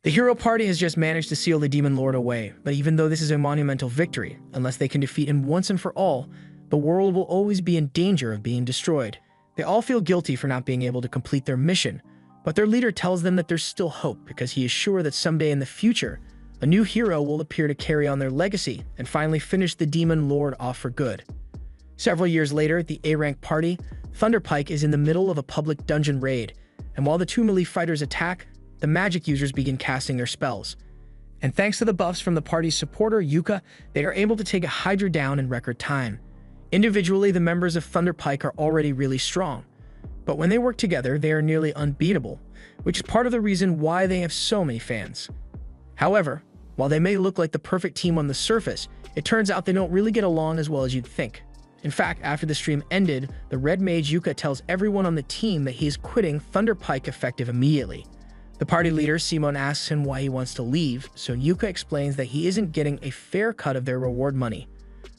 The hero party has just managed to seal the Demon Lord away, but even though this is a monumental victory, unless they can defeat him once and for all, the world will always be in danger of being destroyed. They all feel guilty for not being able to complete their mission, but their leader tells them that there's still hope because he is sure that someday in the future, a new hero will appear to carry on their legacy and finally finish the Demon Lord off for good. Several years later, at the A-Rank party, Thunderpike is in the middle of a public dungeon raid, and while the two melee fighters attack, the magic users begin casting their spells. And thanks to the buffs from the party's supporter, Yuka, they are able to take a Hydra down in record time. Individually, the members of Thunderpike are already really strong, but when they work together, they are nearly unbeatable, which is part of the reason why they have so many fans. However, while they may look like the perfect team on the surface, it turns out they don't really get along as well as you'd think. In fact, after the stream ended, the Red Mage Yuka tells everyone on the team that he is quitting Thunderpike effective immediately. The party leader, Simon, asks him why he wants to leave, so Yuka explains that he isn't getting a fair cut of their reward money.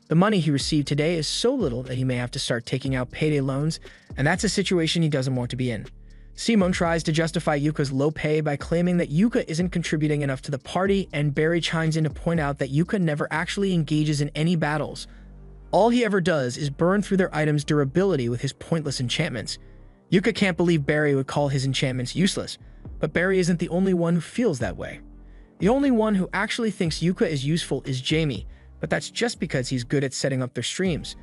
The money he received today is so little that he may have to start taking out payday loans, and that's a situation he doesn't want to be in. Simon tries to justify Yuka's low pay by claiming that Yuka isn't contributing enough to the party, and Barry chimes in to point out that Yuka never actually engages in any battles. All he ever does is burn through their items' durability with his pointless enchantments. Yuka can't believe Barry would call his enchantments useless, but Barry isn't the only one who feels that way. The only one who actually thinks Yuka is useful is Jamie, but that's just because he's good at setting up their streams.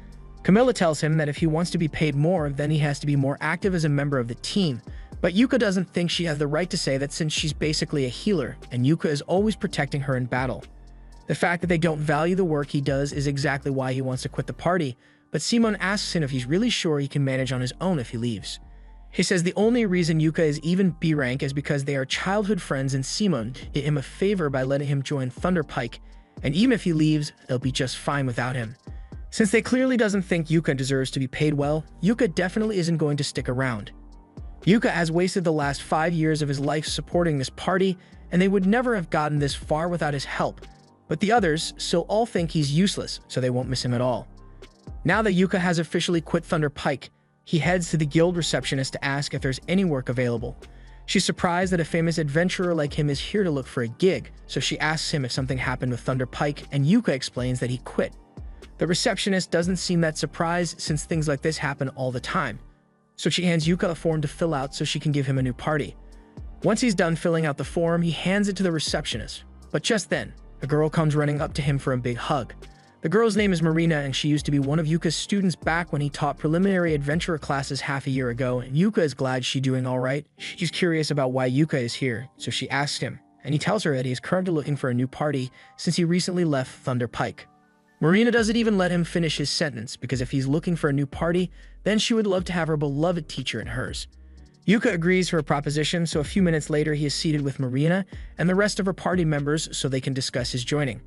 Camilla tells him that if he wants to be paid more, then he has to be more active as a member of the team, but Yuka doesn't think she has the right to say that since she's basically a healer, and Yuka is always protecting her in battle. The fact that they don't value the work he does is exactly why he wants to quit the party, but Simon asks him if he's really sure he can manage on his own if he leaves. He says the only reason Yuka is even B rank is because they are childhood friends and Simon did him a favor by letting him join Thunderpike, and even if he leaves, they'll be just fine without him. Since they clearly doesn't think Yuka deserves to be paid well, Yuka definitely isn't going to stick around. Yuka has wasted the last 5 years of his life supporting this party, and they would never have gotten this far without his help, but the others still all think he's useless, so they won't miss him at all. Now that Yuka has officially quit Thunderpike, he heads to the guild receptionist to ask if there's any work available. She's surprised that a famous adventurer like him is here to look for a gig, so she asks him if something happened with Thunderpike, and Yuka explains that he quit. The receptionist doesn't seem that surprised since things like this happen all the time, so she hands Yuka a form to fill out so she can give him a new party. Once he's done filling out the form, he hands it to the receptionist, but just then, a girl comes running up to him for a big hug. The girl's name is Marina, and she used to be one of Yuka's students back when he taught preliminary adventurer classes half a year ago, and Yuka is glad she's doing alright. She's curious about why Yuka is here, so she asks him, and he tells her that he is currently looking for a new party since he recently left Thunderpike. Marina doesn't even let him finish his sentence, because if he's looking for a new party, then she would love to have her beloved teacher in hers. Yuka agrees to her proposition, so a few minutes later he is seated with Marina and the rest of her party members so they can discuss his joining.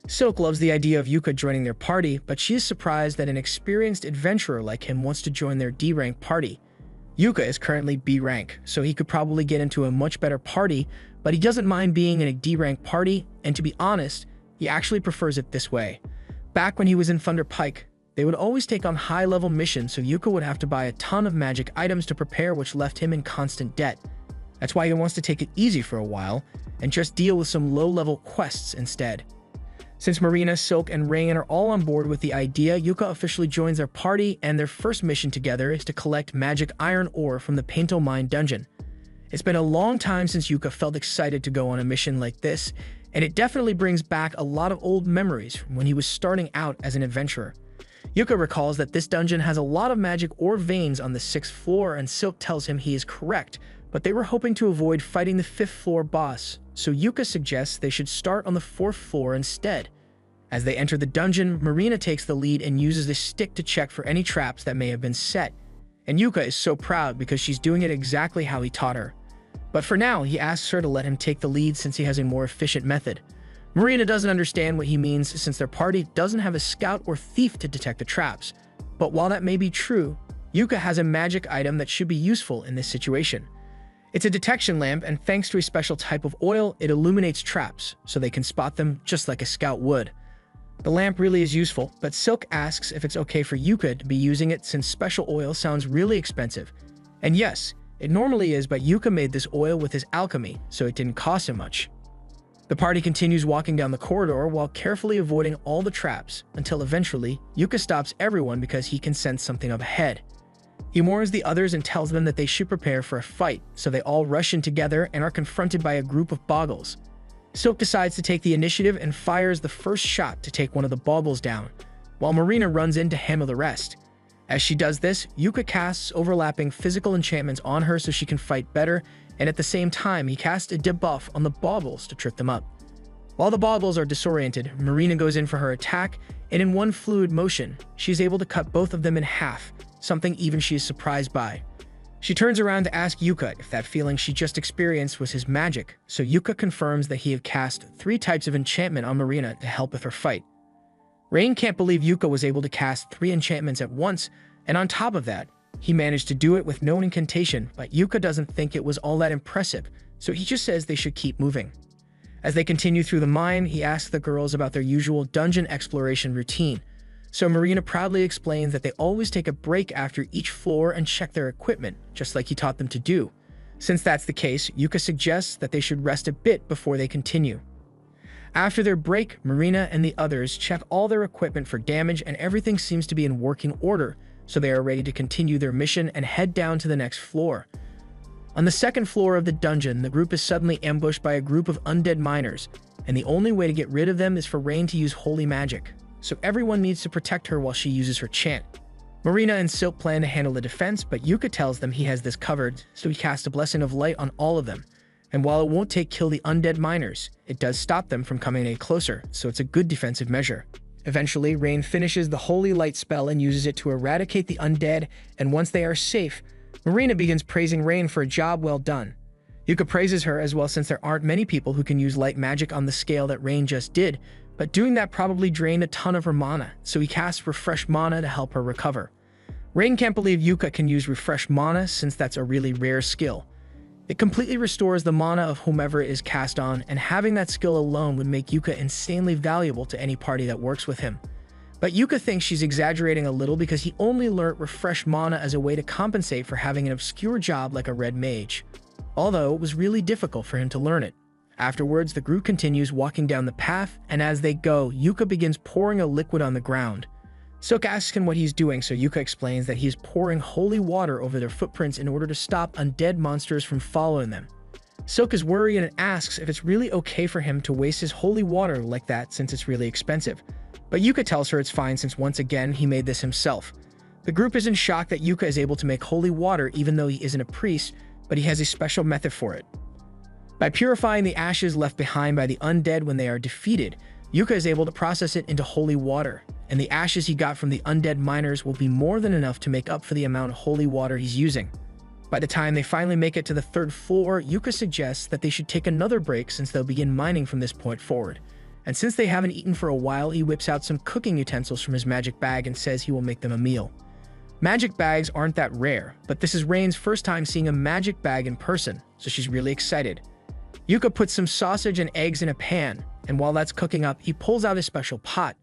Silk loves the idea of Yuka joining their party, but she is surprised that an experienced adventurer like him wants to join their D-rank party. Yuka is currently B rank, so he could probably get into a much better party, but he doesn't mind being in a D-rank party, and to be honest, he actually prefers it this way. Back when he was in Thunderpike, they would always take on high-level missions, so Yuka would have to buy a ton of magic items to prepare, which left him in constant debt. That's why he wants to take it easy for a while, and just deal with some low-level quests instead. Since Marina, Silk, and Rain are all on board with the idea, Yuka officially joins their party, and their first mission together is to collect magic iron ore from the Painto Mine dungeon. It's been a long time since Yuka felt excited to go on a mission like this, and it definitely brings back a lot of old memories from when he was starting out as an adventurer. Yuka recalls that this dungeon has a lot of magic ore veins on the 6th floor, and Silk tells him he is correct, but they were hoping to avoid fighting the 5th floor boss, so Yuka suggests they should start on the 4th floor instead. As they enter the dungeon, Marina takes the lead and uses the stick to check for any traps that may have been set, and Yuka is so proud because she's doing it exactly how he taught her. But for now, he asks her to let him take the lead since he has a more efficient method. Marina doesn't understand what he means since their party doesn't have a scout or thief to detect the traps, but while that may be true, Yuka has a magic item that should be useful in this situation. It's a detection lamp, and thanks to a special type of oil, it illuminates traps, so they can spot them just like a scout would. The lamp really is useful, but Silk asks if it's okay for Yuka to be using it since special oil sounds really expensive. And yes, it normally is, but Yuka made this oil with his alchemy, so it didn't cost him much. The party continues walking down the corridor while carefully avoiding all the traps, until eventually, Yuka stops everyone because he can sense something up ahead. He warns the others and tells them that they should prepare for a fight, so they all rush in together and are confronted by a group of Boggles. Silk decides to take the initiative and fires the first shot to take one of the Boggles down, while Marina runs in to handle the rest. As she does this, Yuka casts overlapping physical enchantments on her so she can fight better, and at the same time, he casts a debuff on the Boggles to trip them up. While the Boggles are disoriented, Marina goes in for her attack, and in one fluid motion, she is able to cut both of them in half, something even she is surprised by. She turns around to ask Yuka if that feeling she just experienced was his magic, so Yuka confirms that he had cast 3 types of enchantment on Marina to help with her fight. Rain can't believe Yuka was able to cast 3 enchantments at once, and on top of that, he managed to do it with no incantation, but Yuka doesn't think it was all that impressive, so he just says they should keep moving. As they continue through the mine, he asks the girls about their usual dungeon exploration routine, so Marina proudly explains that they always take a break after each floor and check their equipment, just like he taught them to do. Since that's the case, Yuka suggests that they should rest a bit before they continue. After their break, Marina and the others check all their equipment for damage and everything seems to be in working order, so they are ready to continue their mission and head down to the next floor. On the second floor of the dungeon, the group is suddenly ambushed by a group of undead miners, and the only way to get rid of them is for Rain to use holy magic, so everyone needs to protect her while she uses her chant. Marina and Silk plan to handle the defense, but Yuka tells them he has this covered, so he casts a blessing of light on all of them. And while it won't kill the undead miners, it does stop them from coming any closer, so it's a good defensive measure. Eventually, Rain finishes the holy light spell and uses it to eradicate the undead, and once they are safe, Marina begins praising Rain for a job well done. Yuka praises her as well since there aren't many people who can use light magic on the scale that Rain just did, but doing that probably drained a ton of her mana, so he casts Refresh Mana to help her recover. Rain can't believe Yuka can use Refresh Mana since that's a really rare skill. It completely restores the mana of whomever it is cast on, and having that skill alone would make Yuka insanely valuable to any party that works with him. But Yuka thinks she's exaggerating a little because he only learnt Refresh Mana as a way to compensate for having an obscure job like a red mage, although it was really difficult for him to learn it. Afterwards, the group continues walking down the path, and as they go, Yuka begins pouring a liquid on the ground. Silk asks him what he's doing, so Yuka explains that he's pouring holy water over their footprints in order to stop undead monsters from following them. Silk is worried and asks if it's really okay for him to waste his holy water like that since it's really expensive. But Yuka tells her it's fine since once again he made this himself. The group is in shock that Yuka is able to make holy water even though he isn't a priest, but he has a special method for it. By purifying the ashes left behind by the undead when they are defeated, Yuka is able to process it into holy water, and the ashes he got from the undead miners will be more than enough to make up for the amount of holy water he's using. By the time they finally make it to the 3rd floor, Yuka suggests that they should take another break since they'll begin mining from this point forward. And since they haven't eaten for a while, he whips out some cooking utensils from his magic bag and says he will make them a meal. Magic bags aren't that rare, but this is Rain's first time seeing a magic bag in person, so she's really excited. Yuka puts some sausage and eggs in a pan, and while that's cooking up, he pulls out a special pot.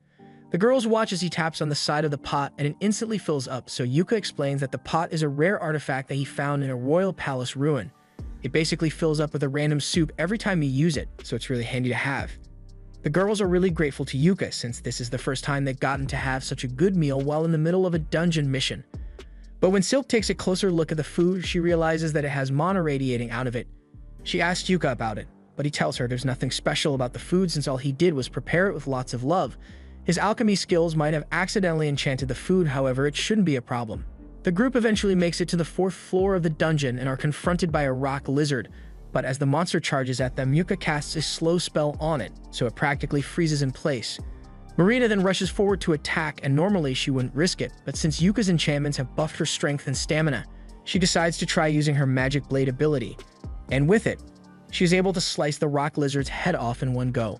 The girls watch as he taps on the side of the pot and it instantly fills up, so Yuka explains that the pot is a rare artifact that he found in a royal palace ruin. It basically fills up with a random soup every time you use it, so it's really handy to have. The girls are really grateful to Yuka since this is the first time they've gotten to have such a good meal while in the middle of a dungeon mission. But when Silk takes a closer look at the food, she realizes that it has mana radiating out of it. She asks Yuka about it, but he tells her there's nothing special about the food since all he did was prepare it with lots of love. His alchemy skills might have accidentally enchanted the food, however, it shouldn't be a problem. The group eventually makes it to the 4th floor of the dungeon and are confronted by a rock lizard, but as the monster charges at them, Yuka casts a slow spell on it, so it practically freezes in place. Marina then rushes forward to attack, and normally she wouldn't risk it, but since Yuka's enchantments have buffed her strength and stamina, she decides to try using her magic blade ability. And with it, she is able to slice the rock lizard's head off in one go.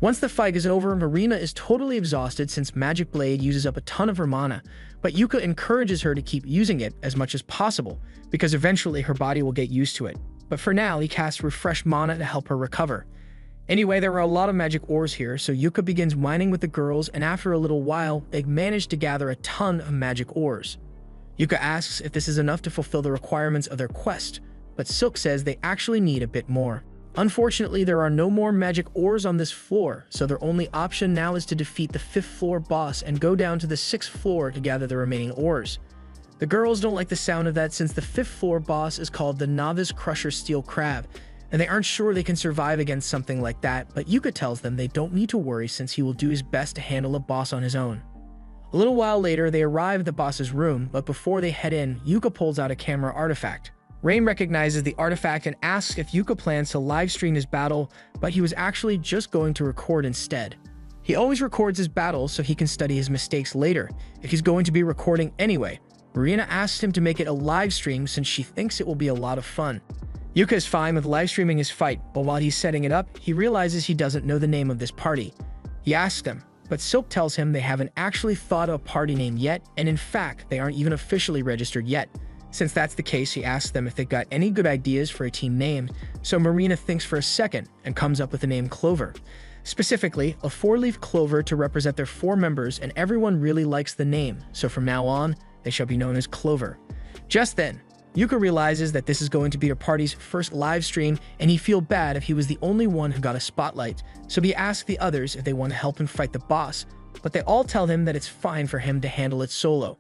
Once the fight is over, Marina is totally exhausted since Magic Blade uses up a ton of her mana, but Yuka encourages her to keep using it as much as possible, because eventually her body will get used to it. But for now, he casts Refresh Mana to help her recover. Anyway, there are a lot of magic ores here, so Yuka begins mining with the girls, and after a little while, they manage to gather a ton of magic ores. Yuka asks if this is enough to fulfill the requirements of their quest, but Silk says they actually need a bit more. Unfortunately, there are no more magic ores on this floor, so their only option now is to defeat the 5th floor boss and go down to the 6th floor to gather the remaining ores. The girls don't like the sound of that since the 5th floor boss is called the Novice Crusher Steel Crab, and they aren't sure they can survive against something like that, but Yuka tells them they don't need to worry since he will do his best to handle a boss on his own. A little while later, they arrive at the boss's room, but before they head in, Yuka pulls out a camera artifact. Rain recognizes the artifact and asks if Yuka plans to livestream his battle, but he was actually just going to record instead. He always records his battles so he can study his mistakes later, if he's going to be recording anyway. Marina asks him to make it a live stream since she thinks it will be a lot of fun. Yuka is fine with live streaming his fight, but while he's setting it up, he realizes he doesn't know the name of this party. He asks them, but Silk tells him they haven't actually thought of a party name yet, and in fact, they aren't even officially registered yet. Since that's the case, he asks them if they've got any good ideas for a team name, so Marina thinks for a second and comes up with the name Clover. Specifically, a 4-leaf clover to represent their 4 members, and everyone really likes the name, so from now on, they shall be known as Clover. Just then, Yuka realizes that this is going to be her party's first live stream, and he feels bad if he was the only one who got a spotlight, so he asks the others if they want to help him fight the boss, but they all tell him that it's fine for him to handle it solo.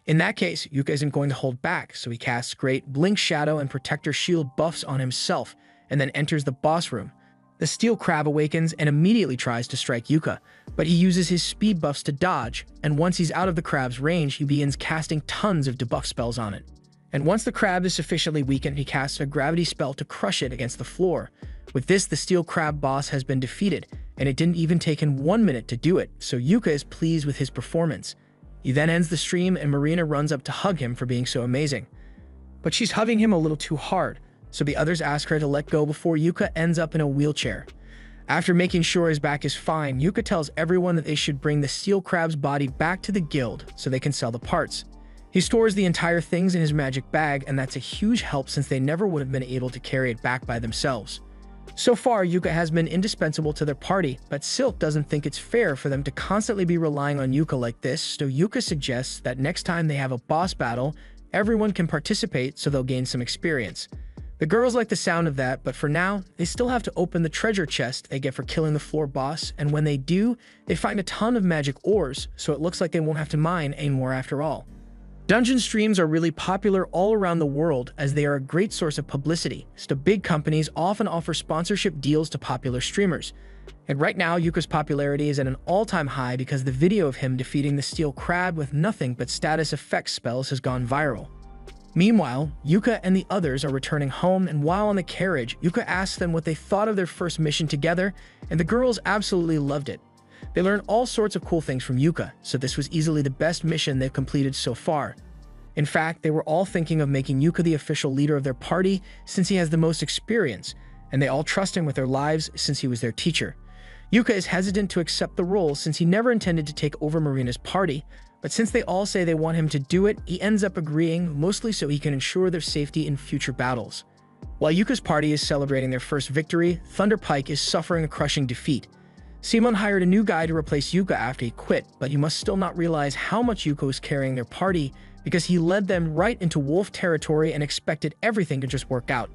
In that case, Yuka isn't going to hold back, so he casts great Blink Shadow and Protector Shield buffs on himself, and then enters the boss room. The Steel Crab awakens and immediately tries to strike Yuka, but he uses his speed buffs to dodge, and once he's out of the crab's range, he begins casting tons of debuff spells on it. And once the crab is sufficiently weakened, he casts a gravity spell to crush it against the floor. With this, the Steel Crab boss has been defeated, and it didn't even take him 1 minute to do it, so Yuka is pleased with his performance. He then ends the stream and Marina runs up to hug him for being so amazing. But she's hugging him a little too hard, so the others ask her to let go before Yuka ends up in a wheelchair. After making sure his back is fine, Yuka tells everyone that they should bring the Steel Crab's body back to the guild so they can sell the parts. He stores the entire things in his magic bag, and that's a huge help since they never would have been able to carry it back by themselves. So far, Yuka has been indispensable to their party, but Silk doesn't think it's fair for them to constantly be relying on Yuka like this, so Yuka suggests that next time they have a boss battle, everyone can participate so they'll gain some experience. The girls like the sound of that, but for now, they still have to open the treasure chest they get for killing the floor boss, and when they do, they find a ton of magic ores, so it looks like they won't have to mine anymore after all. Dungeon streams are really popular all around the world as they are a great source of publicity, so big companies often offer sponsorship deals to popular streamers. And right now, Yuka's popularity is at an all-time high because the video of him defeating the Steel Crab with nothing but status effects spells has gone viral. Meanwhile, Yuka and the others are returning home, and while on the carriage, Yuka asks them what they thought of their first mission together, and the girls absolutely loved it. They learned all sorts of cool things from Yuka, so this was easily the best mission they've completed so far. In fact, they were all thinking of making Yuka the official leader of their party since he has the most experience, and they all trust him with their lives since he was their teacher. Yuka is hesitant to accept the role since he never intended to take over Marina's party, but since they all say they want him to do it, he ends up agreeing, mostly so he can ensure their safety in future battles. While Yuka's party is celebrating their first victory, Thunder Pike is suffering a crushing defeat. Simon hired a new guy to replace Yuka after he quit, but he must still not realize how much Yuka was carrying their party because he led them right into wolf territory and expected everything to just work out.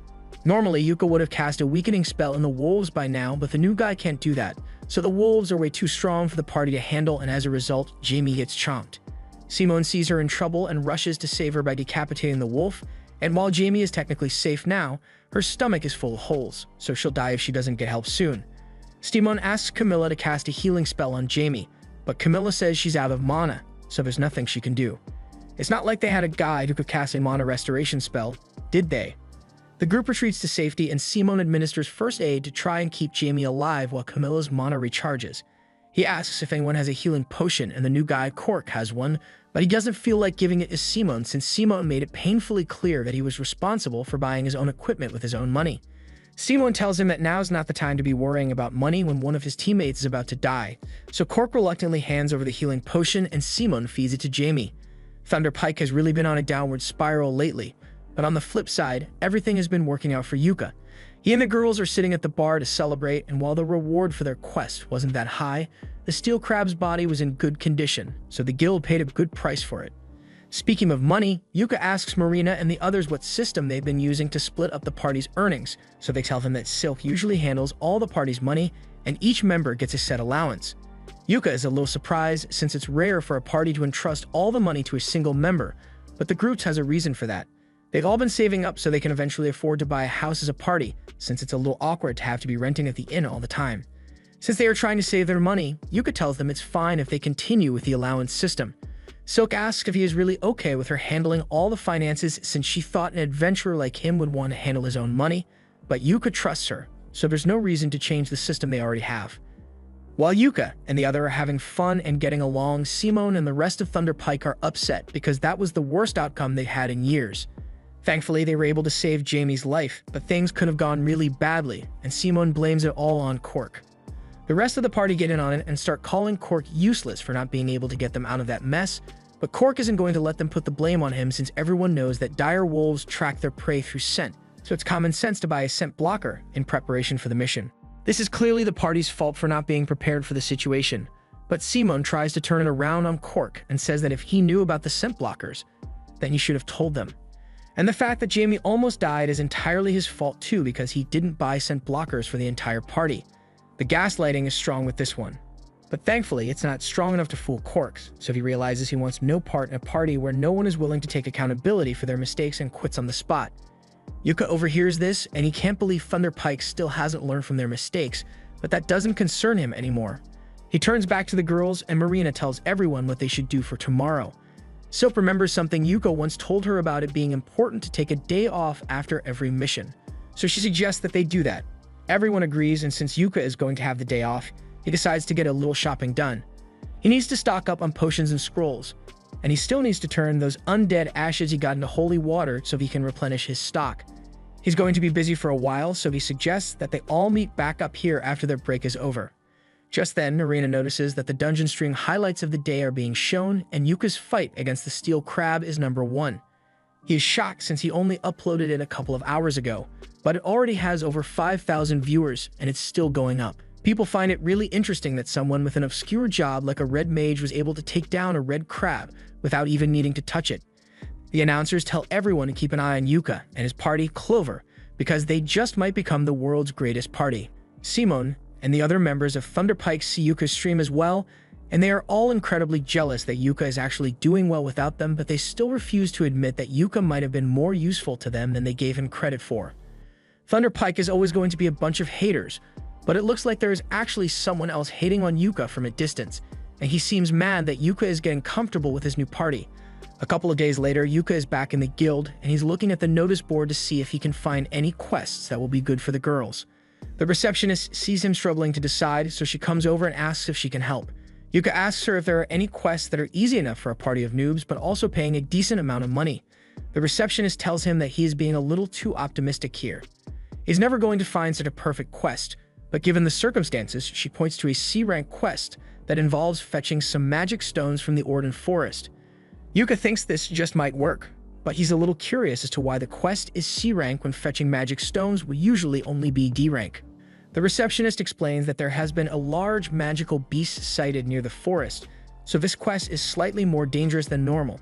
Normally, Yuka would have cast a weakening spell in the wolves by now, but the new guy can't do that, so the wolves are way too strong for the party to handle, and as a result, Jamie gets chomped. Simon sees her in trouble and rushes to save her by decapitating the wolf, and while Jamie is technically safe now, her stomach is full of holes, so she'll die if she doesn't get help soon. Simon asks Camilla to cast a healing spell on Jamie, but Camilla says she's out of mana, so there's nothing she can do. It's not like they had a guide who could cast a mana restoration spell, did they? The group retreats to safety and Simon administers first aid to try and keep Jamie alive while Camilla's mana recharges. He asks if anyone has a healing potion and the new guy, Cork, has one, but he doesn't feel like giving it to Simon since Simon made it painfully clear that he was responsible for buying his own equipment with his own money. Simon tells him that now's not the time to be worrying about money when one of his teammates is about to die, so Cork reluctantly hands over the healing potion and Simon feeds it to Jamie. Thunder Pike has really been on a downward spiral lately, but on the flip side, everything has been working out for Yuka. He and the girls are sitting at the bar to celebrate, and while the reward for their quest wasn't that high, the Steel Crab's body was in good condition, so the guild paid a good price for it. Speaking of money, Yuka asks Marina and the others what system they've been using to split up the party's earnings, so they tell him that Silk usually handles all the party's money and each member gets a set allowance. Yuka is a little surprised since it's rare for a party to entrust all the money to a single member, but the group has a reason for that. They've all been saving up so they can eventually afford to buy a house as a party, since it's a little awkward to have to be renting at the inn all the time. Since they are trying to save their money, Yuka tells them it's fine if they continue with the allowance system. Silk asks if he is really okay with her handling all the finances since she thought an adventurer like him would want to handle his own money, but Yuka trusts her, so there's no reason to change the system they already have. While Yuka and the other are having fun and getting along, Simone and the rest of Thunder Pike are upset because that was the worst outcome they had in years. Thankfully, they were able to save Jamie's life, but things could have gone really badly, and Simone blames it all on Cork. The rest of the party get in on it and start calling Cork useless for not being able to get them out of that mess, but Cork isn't going to let them put the blame on him since everyone knows that dire wolves track their prey through scent, so it's common sense to buy a scent blocker in preparation for the mission. This is clearly the party's fault for not being prepared for the situation, but Simone tries to turn it around on Cork and says that if he knew about the scent blockers, then he should have told them. And the fact that Jamie almost died is entirely his fault too because he didn't buy scent blockers for the entire party. The gaslighting is strong with this one. But thankfully, it's not strong enough to fool Corks, so he realizes he wants no part in a party where no one is willing to take accountability for their mistakes and quits on the spot. Yuka overhears this, and he can't believe Thunder Pike still hasn't learned from their mistakes, but that doesn't concern him anymore. He turns back to the girls, and Marina tells everyone what they should do for tomorrow. Silk remembers something Yuka once told her about it being important to take a day off after every mission, so she suggests that they do that. Everyone agrees, and since Yuka is going to have the day off, he decides to get a little shopping done. He needs to stock up on potions and scrolls, and he still needs to turn those undead ashes he got into holy water so he can replenish his stock. He's going to be busy for a while, so he suggests that they all meet back up here after their break is over. Just then, Marina notices that the dungeon stream highlights of the day are being shown, and Yuka's fight against the steel crab is number 1. He is shocked since he only uploaded it a couple of hours ago, but it already has over 5,000 viewers, and it's still going up. People find it really interesting that someone with an obscure job like a red mage was able to take down a red crab without even needing to touch it. The announcers tell everyone to keep an eye on Yuka and his party, Clover, because they just might become the world's greatest party. Simone and the other members of Thunder Pike see Yuka's stream as well, and they are all incredibly jealous that Yuka is actually doing well without them, but they still refuse to admit that Yuka might have been more useful to them than they gave him credit for. Thunder Pike is always going to be a bunch of haters, but it looks like there is actually someone else hating on Yuka from a distance, and he seems mad that Yuka is getting comfortable with his new party. A couple of days later, Yuka is back in the guild, and he's looking at the notice board to see if he can find any quests that will be good for the girls. The receptionist sees him struggling to decide, so she comes over and asks if she can help. Yuka asks her if there are any quests that are easy enough for a party of noobs, but also paying a decent amount of money. The receptionist tells him that he is being a little too optimistic here. He's never going to find such a perfect quest, but given the circumstances, she points to a C-rank quest that involves fetching some magic stones from the Orden Forest. Yuka thinks this just might work, but he's a little curious as to why the quest is C-rank when fetching magic stones would usually only be D-rank. The receptionist explains that there has been a large magical beast sighted near the forest, so this quest is slightly more dangerous than normal.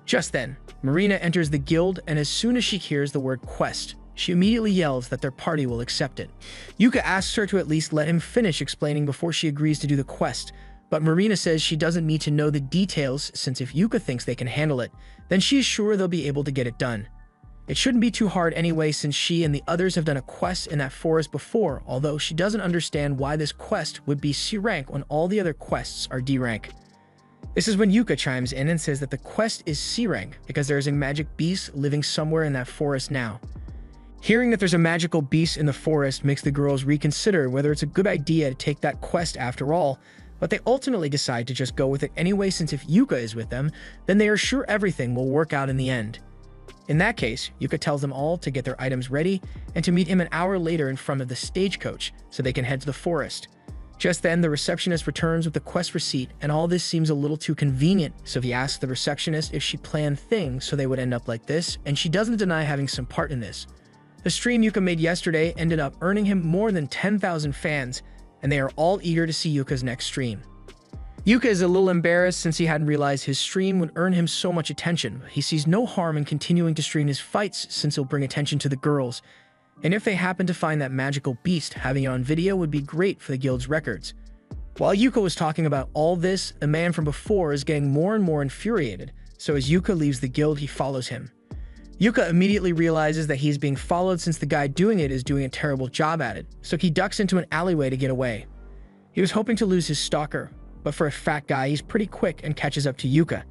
Just then, Marina enters the guild, and as soon as she hears the word quest, she immediately yells that their party will accept it. Yuka asks her to at least let him finish explaining before she agrees to do the quest, but Marina says she doesn't need to know the details since if Yuka thinks they can handle it, then she is sure they'll be able to get it done. It shouldn't be too hard anyway since she and the others have done a quest in that forest before, although she doesn't understand why this quest would be C-rank when all the other quests are D-rank. This is when Yuka chimes in and says that the quest is C-rank because there is a magic beast living somewhere in that forest now. Hearing that there's a magical beast in the forest makes the girls reconsider whether it's a good idea to take that quest after all, but they ultimately decide to just go with it anyway since if Yuka is with them, then they are sure everything will work out in the end. In that case, Yuka tells them all to get their items ready and to meet him an hour later in front of the stagecoach so they can head to the forest. Just then, the receptionist returns with the quest receipt, and all this seems a little too convenient, so he asks the receptionist if she planned things so they would end up like this, and she doesn't deny having some part in this. The stream Yuka made yesterday ended up earning him more than 10,000 fans, and they are all eager to see Yuka's next stream. Yuka is a little embarrassed since he hadn't realized his stream would earn him so much attention. He sees no harm in continuing to stream his fights since it'll bring attention to the girls. And if they happen to find that magical beast, having it on video would be great for the guild's records. While Yuka was talking about all this, a man from before is getting more and more infuriated, so as Yuka leaves the guild, he follows him. Yuka immediately realizes that he's being followed since the guy doing it is doing a terrible job at it, so he ducks into an alleyway to get away. He was hoping to lose his stalker, but for a fat guy, he's pretty quick and catches up to Yuka.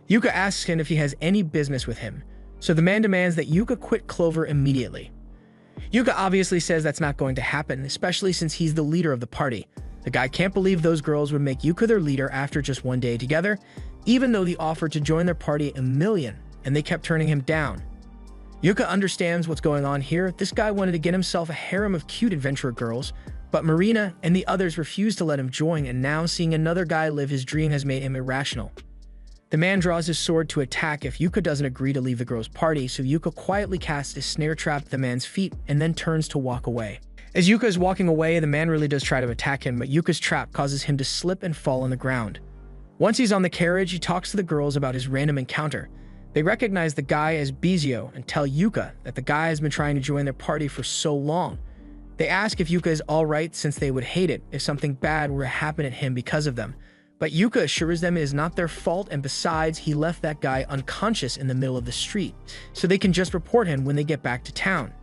Yuka asks him if he has any business with him, so the man demands that Yuka quit Clover immediately. Yuka obviously says that's not going to happen, especially since he's the leader of the party. The guy can't believe those girls would make Yuka their leader after just one day together, even though they offered to join their party $1 million, and they kept turning him down. Yuka understands what's going on here. This guy wanted to get himself a harem of cute adventurer girls, but Marina and the others refused to let him join, and now seeing another guy live his dream has made him irrational. The man draws his sword to attack if Yuka doesn't agree to leave the girls' party, so Yuka quietly casts a snare trap at the man's feet and then turns to walk away. As Yuka is walking away, the man really does try to attack him, but Yuka's trap causes him to slip and fall on the ground. Once he's on the carriage, he talks to the girls about his random encounter. They recognize the guy as Bizio and tell Yuka that the guy has been trying to join their party for so long. They ask if Yuka is alright since they would hate it if something bad were to happen to him because of them. But Yuka assures them it is not their fault, and besides, he left that guy unconscious in the middle of the street, so they can just report him when they get back to town.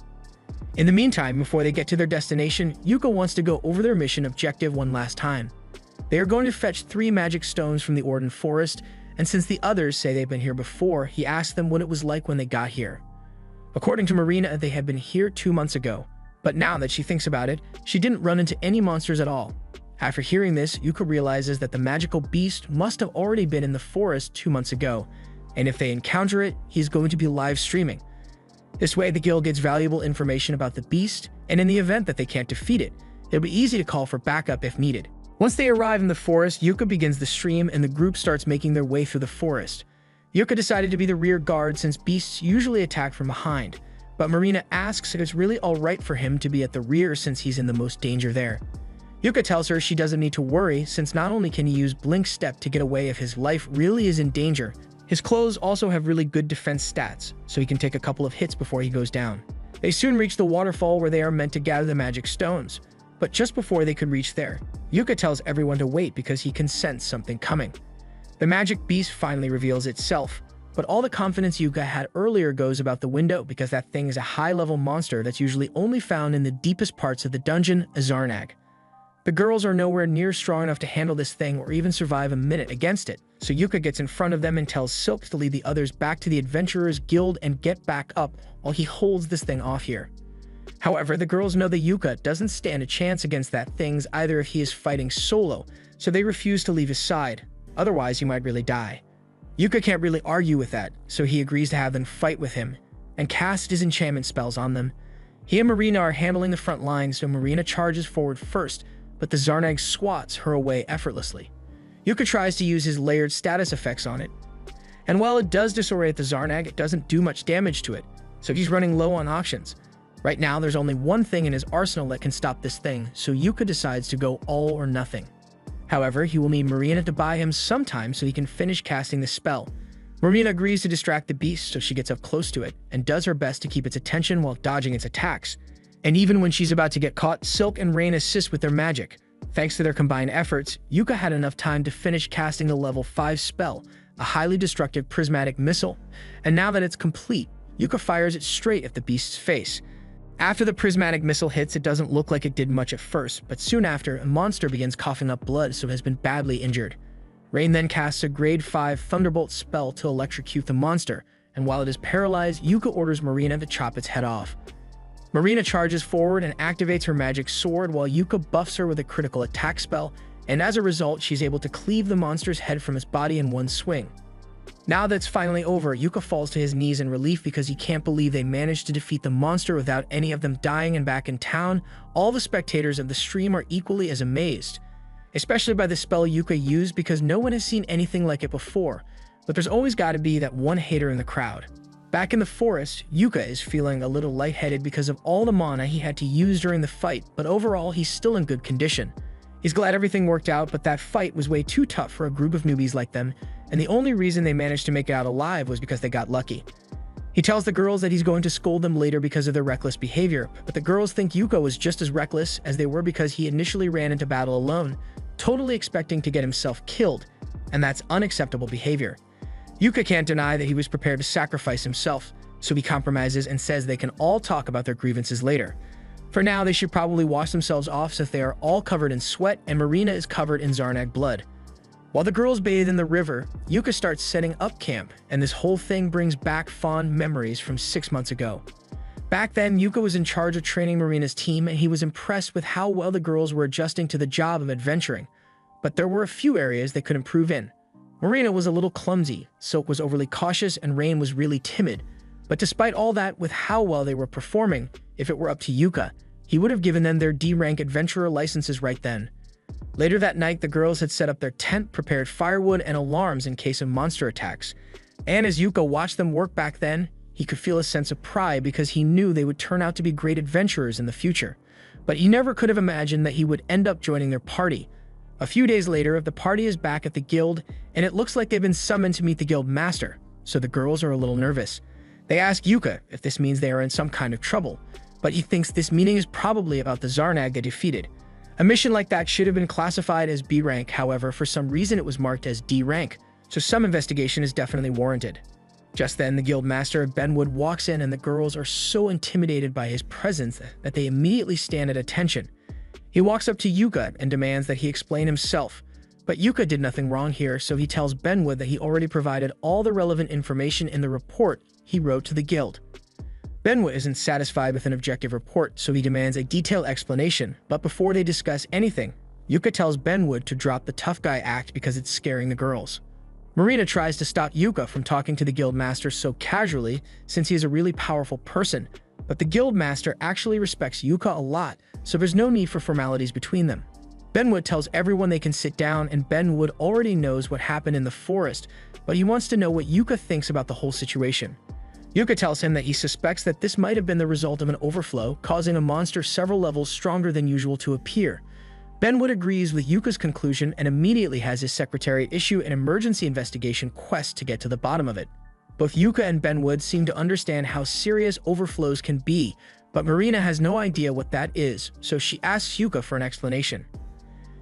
In the meantime, before they get to their destination, Yuka wants to go over their mission objective one last time. They are going to fetch 3 magic stones from the Orden Forest, and since the others say they've been here before, he asks them what it was like when they got here. According to Marina, they had been here 2 months ago, but now that she thinks about it, she didn't run into any monsters at all. After hearing this, Yuka realizes that the magical beast must have already been in the forest 2 months ago, and if they encounter it, he's going to be live streaming. This way, the guild gets valuable information about the beast, and in the event that they can't defeat it, it'll be easy to call for backup if needed. Once they arrive in the forest, Yuka begins the stream and the group starts making their way through the forest. Yuka decided to be the rear guard since beasts usually attack from behind, but Marina asks if it's really alright for him to be at the rear since he's in the most danger there. Yuka tells her she doesn't need to worry since not only can he use Blink Step to get away if his life really is in danger, his clothes also have really good defense stats, so he can take a couple of hits before he goes down. They soon reach the waterfall where they are meant to gather the magic stones, but just before they could reach there, Yuka tells everyone to wait because he can sense something coming. The magic beast finally reveals itself, but all the confidence Yuka had earlier goes about the window because that thing is a high-level monster that's usually only found in the deepest parts of the dungeon, Azarnag. The girls are nowhere near strong enough to handle this thing or even survive a minute against it, so Yuka gets in front of them and tells Silk to lead the others back to the Adventurers Guild and get back up while he holds this thing off here. However, the girls know that Yuka doesn't stand a chance against that thing's either if he is fighting solo, so they refuse to leave his side, otherwise he might really die. Yuka can't really argue with that, so he agrees to have them fight with him, and cast his enchantment spells on them. He and Marina are handling the front line, so Marina charges forward first, but the Zarnag swats her away effortlessly. Yuka tries to use his layered status effects on it, and while it does disorient the Zarnag, it doesn't do much damage to it, so he's running low on options. Right now, there's only one thing in his arsenal that can stop this thing, so Yuka decides to go all or nothing. However, he will need Marina to buy him some time so he can finish casting the spell. Marina agrees to distract the beast so she gets up close to it, and does her best to keep its attention while dodging its attacks. And even when she's about to get caught, Silk and Rain assist with their magic. Thanks to their combined efforts, Yuka had enough time to finish casting the level 5 spell, a highly destructive prismatic missile, and now that it's complete, Yuka fires it straight at the beast's face. After the prismatic missile hits, it doesn't look like it did much at first, but soon after, a monster begins coughing up blood so it has been badly injured. Rain then casts a grade 5 Thunderbolt spell to electrocute the monster, and while it is paralyzed, Yuka orders Marina to chop its head off. Marina charges forward and activates her magic sword while Yuka buffs her with a critical attack spell, and as a result, she's able to cleave the monster's head from its body in one swing. Now that it's finally over, Yuka falls to his knees in relief because he can't believe they managed to defeat the monster without any of them dying, and back in town, all the spectators of the stream are equally as amazed. Especially by the spell Yuka used because no one has seen anything like it before, but there's always got to be that one hater in the crowd. Back in the forest, Yuka is feeling a little lightheaded because of all the mana he had to use during the fight, but overall he's still in good condition. He's glad everything worked out, but that fight was way too tough for a group of newbies like them, and the only reason they managed to make it out alive was because they got lucky. He tells the girls that he's going to scold them later because of their reckless behavior, but the girls think Yuka was just as reckless as they were because he initially ran into battle alone, totally expecting to get himself killed, and that's unacceptable behavior. Yuka can't deny that he was prepared to sacrifice himself, so he compromises and says they can all talk about their grievances later. For now, they should probably wash themselves off since they are all covered in sweat and Marina is covered in Zarnag blood. While the girls bathe in the river, Yuka starts setting up camp, and this whole thing brings back fond memories from 6 months ago. Back then, Yuka was in charge of training Marina's team, and he was impressed with how well the girls were adjusting to the job of adventuring. But there were a few areas they could improve in. Marina was a little clumsy, Silk was overly cautious, and Rain was really timid. But despite all that, with how well they were performing, if it were up to Yuka, he would have given them their D-rank adventurer licenses right then. Later that night, the girls had set up their tent, prepared firewood and alarms in case of monster attacks. And as Yuka watched them work back then, he could feel a sense of pride because he knew they would turn out to be great adventurers in the future. But he never could have imagined that he would end up joining their party. A few days later, the party is back at the guild, and it looks like they've been summoned to meet the guild master, so the girls are a little nervous. They ask Yuka if this means they are in some kind of trouble, but he thinks this meeting is probably about the Zarnag they defeated. A mission like that should have been classified as B rank, however, for some reason it was marked as D rank, so some investigation is definitely warranted. Just then, the guild master, Benwood, walks in and the girls are so intimidated by his presence that they immediately stand at attention. He walks up to Yuka and demands that he explain himself, but Yuka did nothing wrong here, so he tells Benwood that he already provided all the relevant information in the report he wrote to the guild. Benwood isn't satisfied with an objective report, so he demands a detailed explanation, but before they discuss anything, Yuka tells Benwood to drop the tough guy act because it's scaring the girls. Marina tries to stop Yuka from talking to the guild master so casually since he is a really powerful person, but the guild master actually respects Yuka a lot, so there's no need for formalities between them. Benwood tells everyone they can sit down, and Benwood already knows what happened in the forest, but he wants to know what Yuka thinks about the whole situation. Yuka tells him that he suspects that this might have been the result of an overflow, causing a monster several levels stronger than usual to appear. Benwood agrees with Yuka's conclusion and immediately has his secretary issue an emergency investigation quest to get to the bottom of it. Both Yuka and Benwood seem to understand how serious overflows can be, but Marina has no idea what that is, so she asks Yuka for an explanation.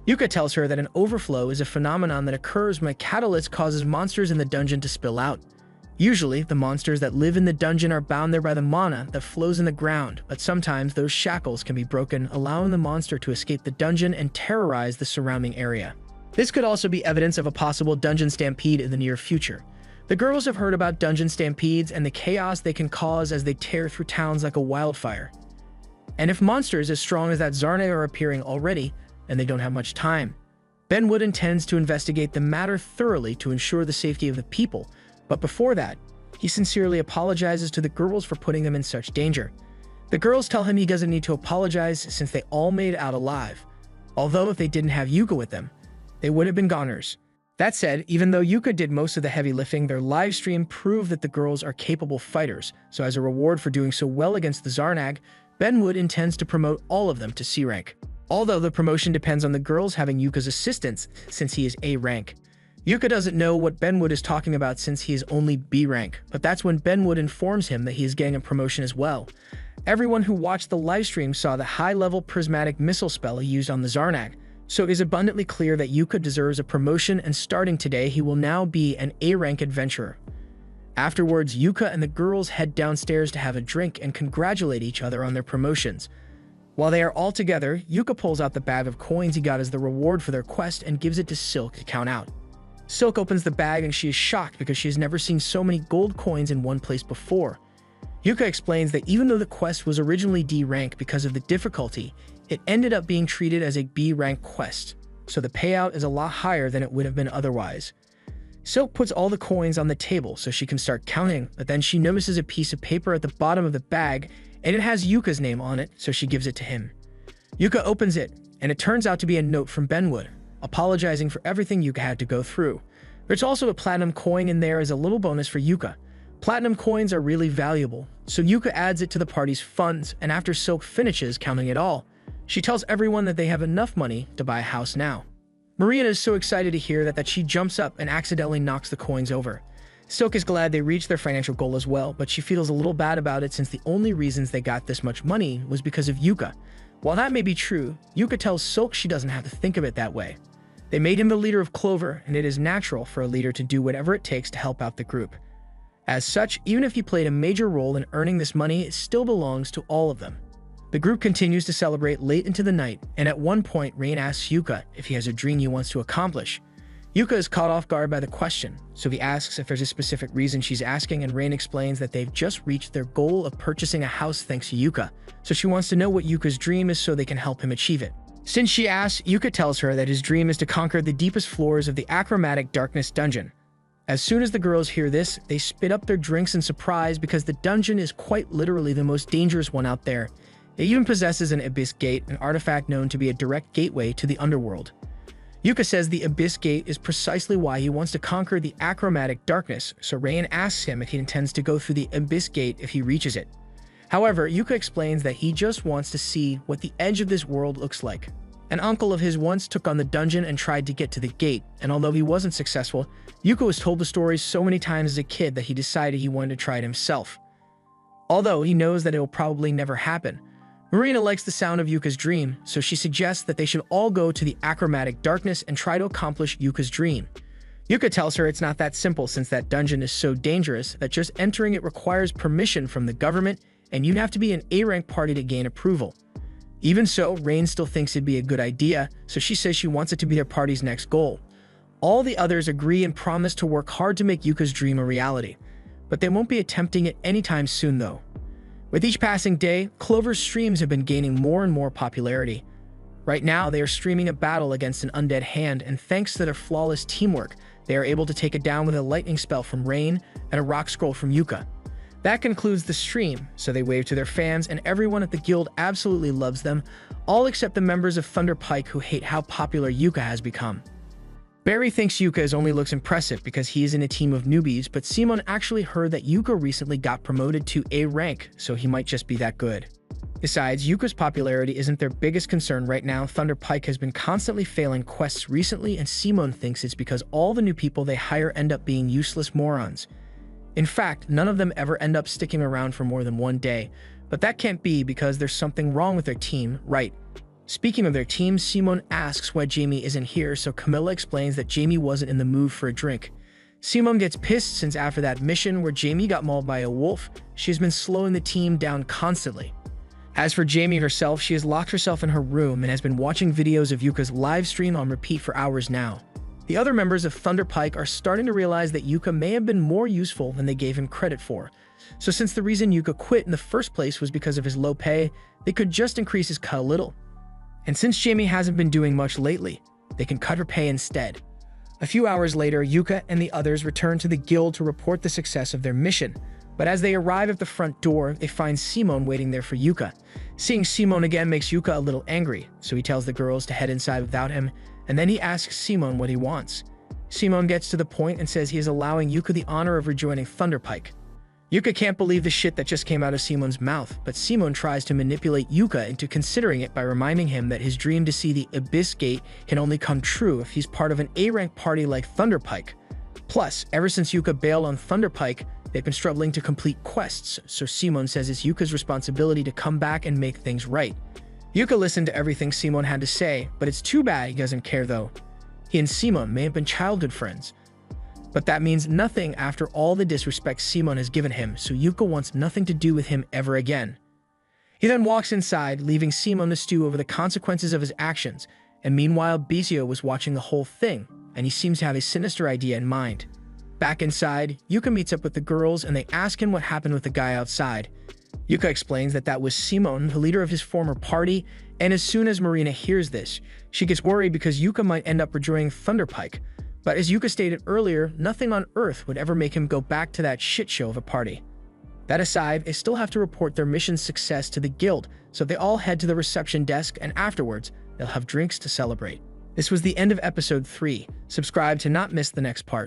Yuka tells her that an overflow is a phenomenon that occurs when a catalyst causes monsters in the dungeon to spill out. Usually, the monsters that live in the dungeon are bound there by the mana that flows in the ground, but sometimes those shackles can be broken, allowing the monster to escape the dungeon and terrorize the surrounding area. This could also be evidence of a possible dungeon stampede in the near future. The girls have heard about dungeon stampedes and the chaos they can cause as they tear through towns like a wildfire. And if monsters as strong as that Zarnag are appearing already, and they don't have much time, Benwood intends to investigate the matter thoroughly to ensure the safety of the people. But before that, he sincerely apologizes to the girls for putting them in such danger. The girls tell him he doesn't need to apologize since they all made it out alive. Although if they didn't have Yuka with them, they would have been goners. That said, even though Yuka did most of the heavy lifting, their live stream proved that the girls are capable fighters, so as a reward for doing so well against the Zarnag, Benwood intends to promote all of them to C rank. Although the promotion depends on the girls having Yuka's assistance since he is A rank. Yuka doesn't know what Benwood is talking about since he is only B rank, but that's when Benwood informs him that he is getting a promotion as well. Everyone who watched the livestream saw the high-level prismatic missile spell he used on the Zarnag, so it is abundantly clear that Yuka deserves a promotion, and starting today he will now be an A rank adventurer. Afterwards, Yuka and the girls head downstairs to have a drink and congratulate each other on their promotions. While they are all together, Yuka pulls out the bag of coins he got as the reward for their quest and gives it to Silk to count out. Silk opens the bag and she is shocked because she has never seen so many gold coins in one place before. Yuka explains that even though the quest was originally D rank because of the difficulty, it ended up being treated as a B rank quest, so the payout is a lot higher than it would have been otherwise. Silk puts all the coins on the table so she can start counting, but then she notices a piece of paper at the bottom of the bag and it has Yuka's name on it, so she gives it to him. Yuka opens it, and it turns out to be a note from Benwood, apologizing for everything Yuka had to go through. There's also a platinum coin in there as a little bonus for Yuka. Platinum coins are really valuable, so Yuka adds it to the party's funds, and after Silk finishes counting it all, She tells everyone that they have enough money to buy a house now. Marina is so excited to hear that she jumps up and accidentally knocks the coins over. Silk is glad they reached their financial goal as well, but she feels a little bad about it since the only reasons they got this much money was because of Yuka. While that may be true, Yuka tells Silk she doesn't have to think of it that way. They made him the leader of Clover, and it is natural for a leader to do whatever it takes to help out the group. As such, even if he played a major role in earning this money, it still belongs to all of them. The group continues to celebrate late into the night, and at one point, Rain asks Yuka if he has a dream he wants to accomplish. Yuka is caught off guard by the question, so he asks if there's a specific reason she's asking, and Rain explains that they've just reached their goal of purchasing a house thanks to Yuka, so she wants to know what Yuka's dream is so they can help him achieve it. Since she asks, Yuka tells her that his dream is to conquer the deepest floors of the Achromatic Darkness dungeon. As soon as the girls hear this, they spit up their drinks in surprise because the dungeon is quite literally the most dangerous one out there. It even possesses an Abyss Gate, an artifact known to be a direct gateway to the underworld. Yuka says the Abyss Gate is precisely why he wants to conquer the Achromatic Darkness, so Rain asks him if he intends to go through the Abyss Gate if he reaches it. However, Yuka explains that he just wants to see what the edge of this world looks like. An uncle of his once took on the dungeon and tried to get to the gate, and although he wasn't successful, Yuka was told the story so many times as a kid that he decided he wanted to try it himself. Although he knows that it will probably never happen, Marina likes the sound of Yuka's dream, so she suggests that they should all go to the Achromatic Darkness and try to accomplish Yuka's dream. Yuka tells her it's not that simple since that dungeon is so dangerous that just entering it requires permission from the government, and you'd have to be an A-rank party to gain approval. Even so, Rain still thinks it'd be a good idea, so she says she wants it to be their party's next goal. All the others agree and promise to work hard to make Yuka's dream a reality, but they won't be attempting it anytime soon though. With each passing day, Clover's streams have been gaining more and more popularity. Right now, they are streaming a battle against an undead hand, and thanks to their flawless teamwork, they are able to take it down with a lightning spell from Rain and a rock scroll from Yuka. That concludes the stream, so they wave to their fans, and everyone at the guild absolutely loves them, all except the members of Thunder Pike who hate how popular Yuka has become. Barry thinks Yuka only looks impressive because he is in a team of newbies, but Simon actually heard that Yuka recently got promoted to A rank, so he might just be that good. Besides, Yuka's popularity isn't their biggest concern right now. Thunder Pike has been constantly failing quests recently, and Simon thinks it's because all the new people they hire end up being useless morons. In fact, none of them ever end up sticking around for more than one day, but that can't be because there's something wrong with their team, right? Speaking of their team, Simon asks why Jamie isn't here, so Camilla explains that Jamie wasn't in the mood for a drink. Simon gets pissed since after that mission where Jamie got mauled by a wolf, she has been slowing the team down constantly. As for Jamie herself, she has locked herself in her room and has been watching videos of Yuka's live stream on repeat for hours now. The other members of Thunder Pike are starting to realize that Yuka may have been more useful than they gave him credit for. So since the reason Yuka quit in the first place was because of his low pay, they could just increase his cut a little. And since Jamie hasn't been doing much lately, they can cut her pay instead. A few hours later, Yuka and the others return to the guild to report the success of their mission. But as they arrive at the front door, they find Simon waiting there for Yuka. Seeing Simon again makes Yuka a little angry, so he tells the girls to head inside without him, and then he asks Simon what he wants. Simon gets to the point and says he is allowing Yuka the honor of rejoining Thunder Pike. Yuka can't believe the shit that just came out of Simon's mouth, but Simon tries to manipulate Yuka into considering it by reminding him that his dream to see the Abyss Gate can only come true if he's part of an A-rank party like Thunder Pike. Plus, ever since Yuka bailed on Thunder Pike, they've been struggling to complete quests, so Simon says it's Yuka's responsibility to come back and make things right. Yuka listened to everything Simon had to say, but it's too bad he doesn't care though. He and Simon may have been childhood friends. But that means nothing after all the disrespect Simon has given him, so Yuka wants nothing to do with him ever again. He then walks inside, leaving Simon to stew over the consequences of his actions, and meanwhile Bisio was watching the whole thing, and he seems to have a sinister idea in mind. Back inside, Yuka meets up with the girls and they ask him what happened with the guy outside. Yuka explains that was Simon, the leader of his former party, and as soon as Marina hears this, she gets worried because Yuka might end up rejoining Thunder Pike. But as Yuka stated earlier, nothing on Earth would ever make him go back to that shit show of a party. That aside, they still have to report their mission's success to the guild, so they all head to the reception desk and afterwards, they'll have drinks to celebrate. This was the end of episode 3. Subscribe to not miss the next part.